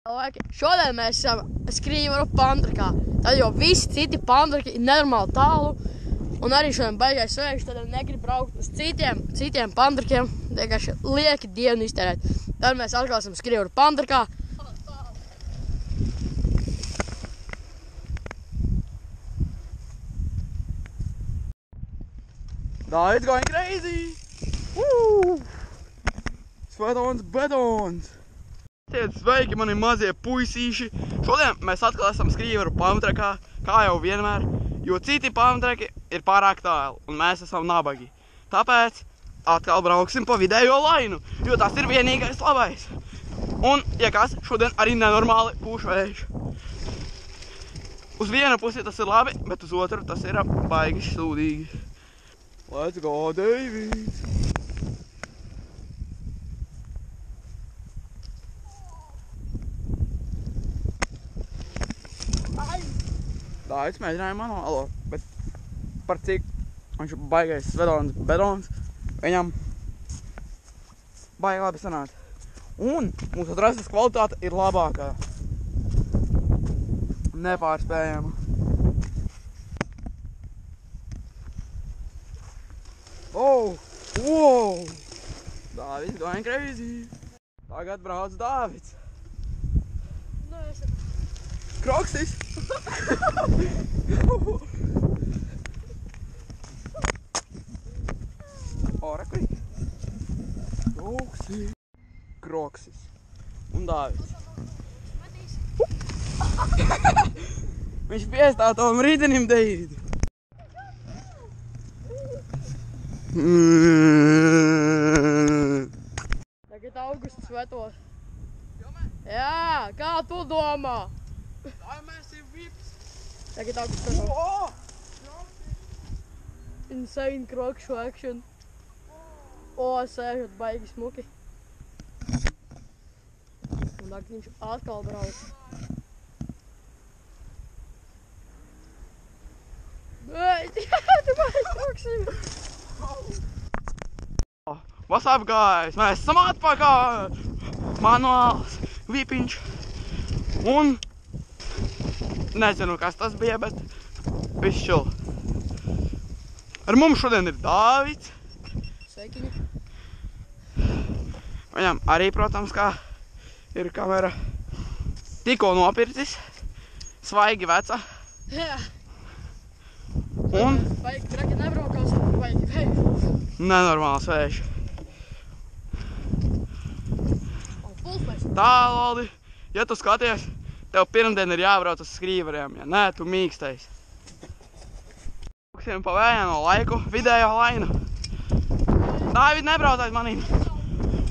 Šodien mēs esam Skrīveru Pandrakā. Tad jau visi citi Pandraki ir nenormāli tālu. Un arī šodien baigais vējš, tad negrib braukt uz citiem Pandrakiem. Vienkārši lieki dienu iztērēt. Tad mēs atkal esam Skrīveru Pandrakā. It's going crazy! Woo! Svetons! Sveiki, mani mazie puisīši! Šodien mēs atkal esam Skrīveru Pandrakā, kā jau vienmēr, jo citi Pandraki ir pārāk tālu, un mēs esam nabagi. Tāpēc atkal brauksim pa vidējo lainu, jo tas ir vienīgais labais. Un, ja kas, šodien arī nenormāli pūš vējš. Uz vienu pusi tas ir labi, bet uz otru tas ir baigi sūdīgi. Let's go, David! Dāvids mēģināja manuālo, bet par cik viņš baigais bedons, viņam baigi labi sanāca. Un mūsu trases kvalitāte ir labākā. Nepārspējama. Oh! Wow! Dāvids going crazy! Tagad brauc Dāvids. Kroksis! Orakli! Kroksis! Un Dāvids. Viņš piestāv tavam rītenim, David. Tagad augusts svetos. Jā, kā tu domā? Tagad augusts svetos. Insane krokšu action. Sēžot baigi smuki. Un tagad viņš atkal brauc. Tu baigi kroksim. What's up, guys? Mēs esam atpakaļ! Manuāls, vipiņš. Un nezinu, kas tas bija, bet viss čil. Ar mums šodien ir Dāvids. Sveikiņi. Viņam arī, protams, kā ir kamera. Tikko nopircis. Svaigi veca. Jā. Un Baigi traki nebraukās, baigi vējš. nenormāls vējš. Tā, Loldi, ja tu skaties, tev pirmdien ir jābrauc uz Skrīveriem, ja nē, tu mīkstais. Brauksim pa vējaino laiku, vidējo lainu. Dāvid, nebrauc aiz manīm.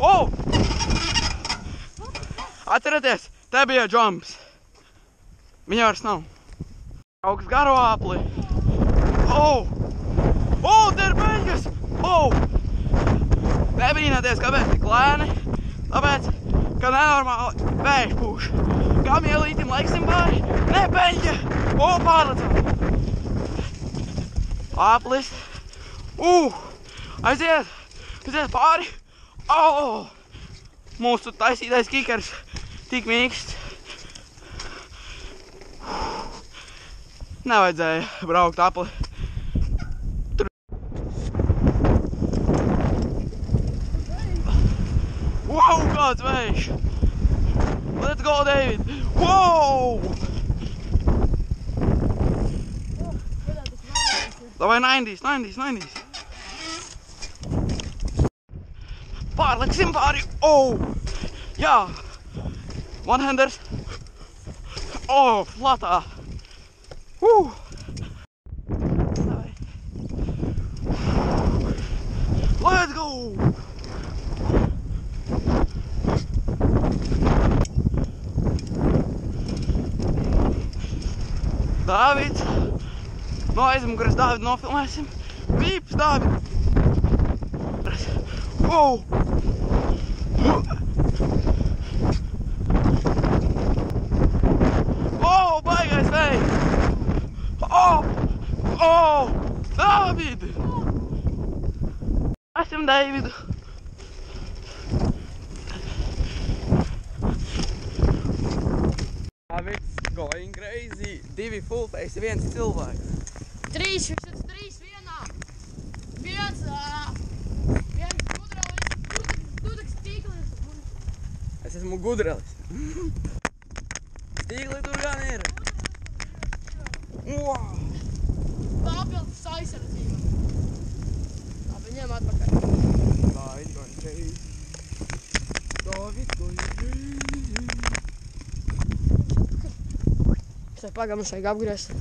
Oh! Atcerieties, te bija jumps. Viņa vairs nav. Augsts garo apli. Oh! Oh, te ir beļģis! Oh! Nebrīnāties, kāpēc tik lēni, tāpēc, ka nenormāli vējš pūš. Kam ielītim laiksim pāri? Ne, beļģa! O, pārlecam! Aplis. Aiziet pāri! Oh! Mūsu taisītais kikers tik mīksts. Nevajadzēja braukt apli. Wow, kāds vējš! Let's go, David! Wow! Davai 90s! Pārliksim pāri! Oh! Jā! One-handers! Oh, flatā! Davai! Let's go! Dāvids! No aizmuguras Dāvidu nofilmēsim. Vīps, Dāvid! Wow! Oh, baigais vējs! Oh! Dāvid! Esam Davidu! 2 fullface, 1 cilvēks. 3 vienā. Viens gudralis, tu tak stīklis. Es esmu gudralis. Stīkli tur gan ir. Wow! Papildus aizsardzība. Labi, ņem atpakaļ. David going crazy. David going crazy. Pagaidām, mums vajag apgriezt.